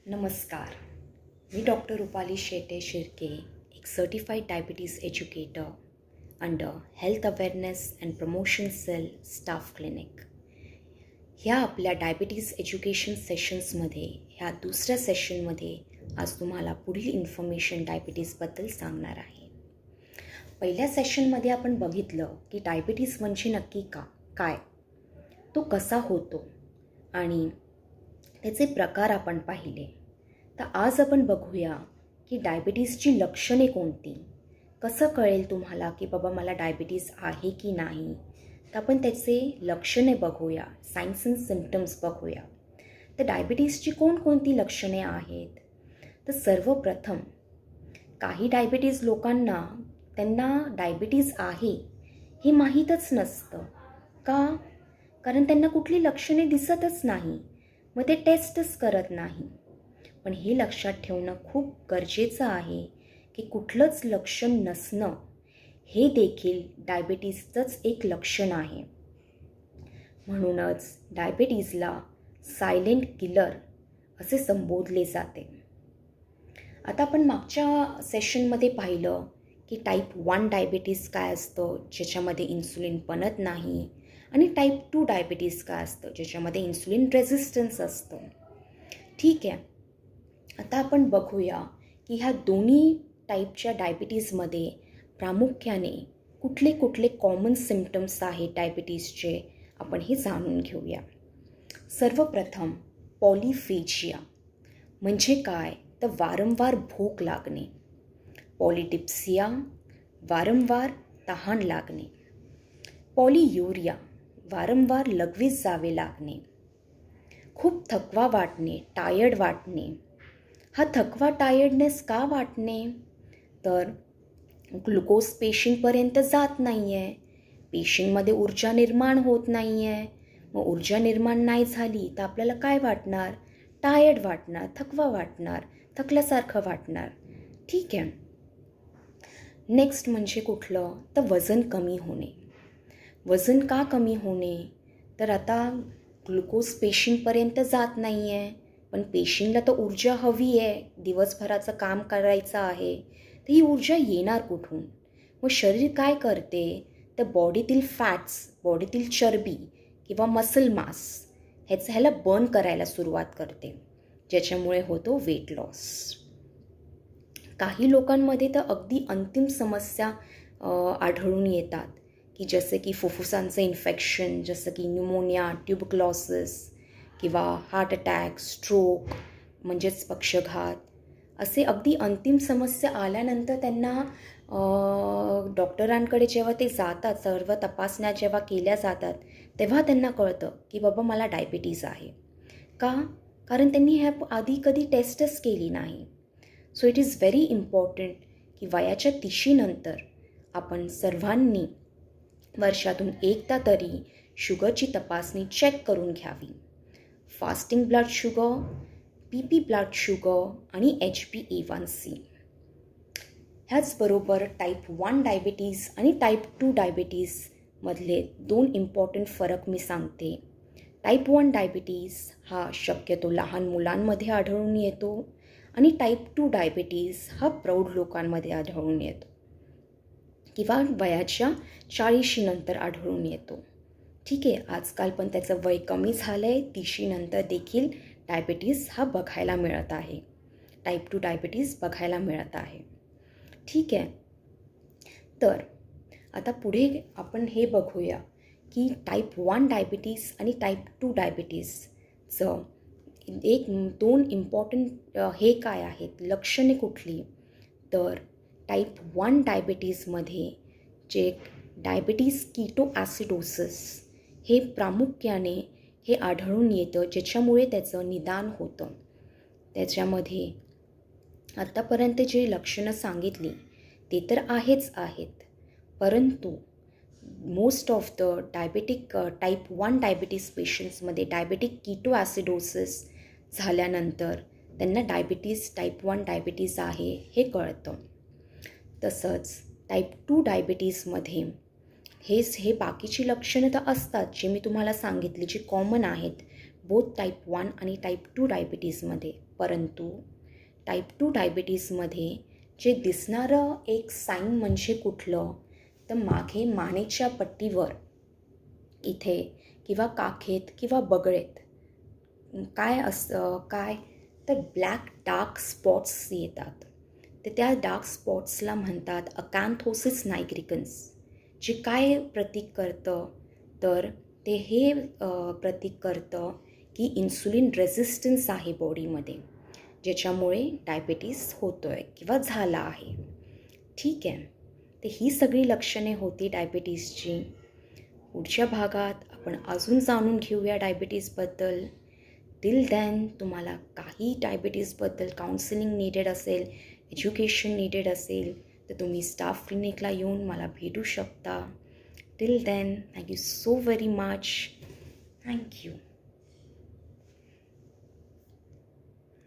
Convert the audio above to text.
नमस्कार. मी डॉक्टर रुपाली शेटे शिर्के, एक certified diabetes educator under health awareness and promotion cell staff clinic. ह्या आपल्या डायबिटीज एज्युकेशन सेशन्समध्ये ह्या दुसऱ्या सेशनमध्ये आज तुम्हाला पुढील इन्फॉर्मेशन डायबिटीजबद्दल सांगणार आहे. पहिल्या सेशनमध्ये आपण बघितलं की डायबिटीज म्हणजे नक्की काय, तो कसा होतो आणि त्याचे प्रकार आपण पाहिले. तर आज आपण बघूया की डायबिटीजची लक्षणे कोणती, कसं कळेल तुम्हाला की बाबा मला डायबिटीज आहे की नाही. तर आपण त्याचे लक्षणे बघूया, सायन्स अँड सिम्पटम्स बघूया. तर डायबिटीजची कोणकोणती लक्षणे आहेत. तर सर्वप्रथम काही डायबिटीज लोकांना त्यांना डायबिटीज आहे हे माहीतच नसतं. कारण त्यांना कुठली लक्षणे दिसतच नाही, मग ते टेस्टच करत नाही. पण हे लक्षात ठेवणं खूप गरजेचं आहे की कुठलंच लक्षण नसणं हे देखील डायबिटीजचंच एक लक्षण आहे. म्हणूनच डायबिटीजला सायलेंट किलर असे संबोधले जाते. आता आपण मागच्या सेशनमध्ये पाहिलं की टाईप 1 डायबिटीज काय असतं, ज्याच्यामध्ये इन्सुलिन बनत नाही, आणि टाईप 2 डायबिटीज काय असतं, ज्याच्यामध्ये इन्सुलिन रेझिस्टन्स असतं. ठीक आहे. आता आपण बघूया की ह्या दोन्ही टाईपच्या डायबिटीजमध्ये प्रामुख्याने कुठले कुठले कॉमन सिम्पटम्स आहेत डायबिटीजचे, आपण हे जाणून घेऊया. सर्वप्रथम पॉलिफेजिया म्हणजे काय, तर वारंवार भूक लागणे. पॉलिडिप्सिया वारंवार तहान लागणे. पॉलियुरिया वारंवार लघवीस जावे लागणे. खूप थकवा वाटणे, टायर्ड वाटणे. हा थकवा टायर्डनेस का वाटणे, तर ग्लुकोज पेशींपर्यंत जात नाही आहे, पेशींमध्ये ऊर्जा निर्माण होत नाही आहे. मग ऊर्जा निर्माण नाही झाली तर आपल्याला काय वाटणार, टायर्ड वाटणार, थकवा वाटणार, थकल्यासारखं वाटणार. ठीक आहे. नेक्स्ट म्हणजे कुठलं, तर वजन कमी होणे. वजन का कमी होणे, तर आता ग्लुकोज पेशींपर्यंत जात नाही आहे, पण पेशींना तर ऊर्जा हवी आहे, दिवसभराचं काम करायचं आहे, तर ही ऊर्जा येणार कुठून. मग शरीर काय करते, तर बॉडीतील फॅट्स, बॉडीतील चरबी किंवा मसल मास ह्याला बर्न करायला सुरुवात करते, ज्याच्यामुळे होतो वेट लॉस. काही लोकांमध्ये तर अगदी अंतिम समस्या आढळून येतात, की जसे की फुफ्फुसांचं इन्फेक्शन, जसं की न्यूमोनिया, ट्युबरक्लोसिस किंवा हार्ट अटॅक, स्ट्रोक म्हणजेच पक्षघात. असे अगदी अंतिम समस्या आल्यानंतर त्यांना डॉक्टरांकडे जेव्हा ते जातात, सर्व तपासण्या जेव्हा केल्या जातात, तेव्हा त्यांना कळतं की बाबा मला डायबिटीज आहे. कारण त्यांनी ह्या आधी कधी टेस्टच केली नाही. So it is very important की वयाच्या 30 नंतर आपण सर्वांनी वर्षातून एकदा तरी शुगरची तपासणी चेक करून घ्यावी. Fasting blood sugar, BP blood sugar आणि HbA1c. ह्याचबरोबर टाईप 1 डायबिटीज आणि टाईप 2 डायबिटीजमधले 2 इम्पॉर्टंट फरक मी सांगते. टाईप 1 डायबिटीज हा शक्यतो लहान मुलांमध्ये आढळून येतो आणि टाईप 2 डायबिटीज हा प्रौढ लोकांमध्ये आढळून येतो किंवा वयाच्या 40 नंतर आढळून येतो. ठीक आहे. आजकाल पण त्याचं वय कमी झालं आहे, 30 नंतर देखील डायबिटीज हा बघायला मिळत आहे, टाईप 2 डायबिटीज बघायला मिळत आहे. ठीक आहे. तर आता पुढे आपण हे बघूया की टाईप 1 डायबिटीज आणि टाईप 2 डायबिटीजचं 2 इम्पॉर्टंट हे काय आहेत, लक्षणे कुठली. तर टाईप 1 डायबिटीजमध्ये जे डायबिटीज कीटोॲसिडोसिस हे प्रामुख्याने हे आढळून येतं, ज्याच्यामुळे त्याचं निदान होतं. त्याच्यामध्ये आत्तापर्यंत जे लक्षणं सांगितली ते तर आहेत, परंतु most of the diabetic type 1 diabetes पेशंट्समध्ये डायबेटिक कीटोॲसिडोसिस झाल्यानंतर त्यांना डायबिटीज टाईप 1 डायबिटीज आहे हे कळतं. तसंच टाईप 2 डायबिटीजमध्ये हे बाकीची लक्षणं तर असतात, जे मी तुम्हाला सांगितली, जी कॉमन आहेत. बोथ टाईप 1 आणि टाईप 2 डायबिटीजमध्ये. परंतु टाईप 2 डायबिटीजमध्ये जे दिसणारं एक साईन म्हणजे कुठलं, तर मागे मानेच्या पट्टीवर इथे किंवा काखेत किंवा बगळेत काय तर ब्लॅक डार्क स्पॉट्स येतात. तर त्या डार्क स्पॉट्सला म्हणतात अकॅन्थोसिस नायग्रिकन्स. जे काय प्रतीक करतं, तर ते हे प्रतीक करतं की इन्सुलिन रेझिस्टन्स आहे बॉडीमध्ये, ज्याच्यामुळे डायबिटीस होतो आहे किंवा झाला आहे. ठीक आहे, तर ही सगळी लक्षणे होती डायबिटीसची. पुढच्या भागात आपण अजून जाणून घेऊया डायबिटीसबद्दल. टिल देन तुम्हाला काही डायबिटीसबद्दल काउन्सिलिंग नीडेड असेल, एज्युकेशन नीडेड असेल, तर तुम्ही स्टाफ क्लिनिकला येऊन मला भेटू शकता. Till then, thank you so very much. Thank you.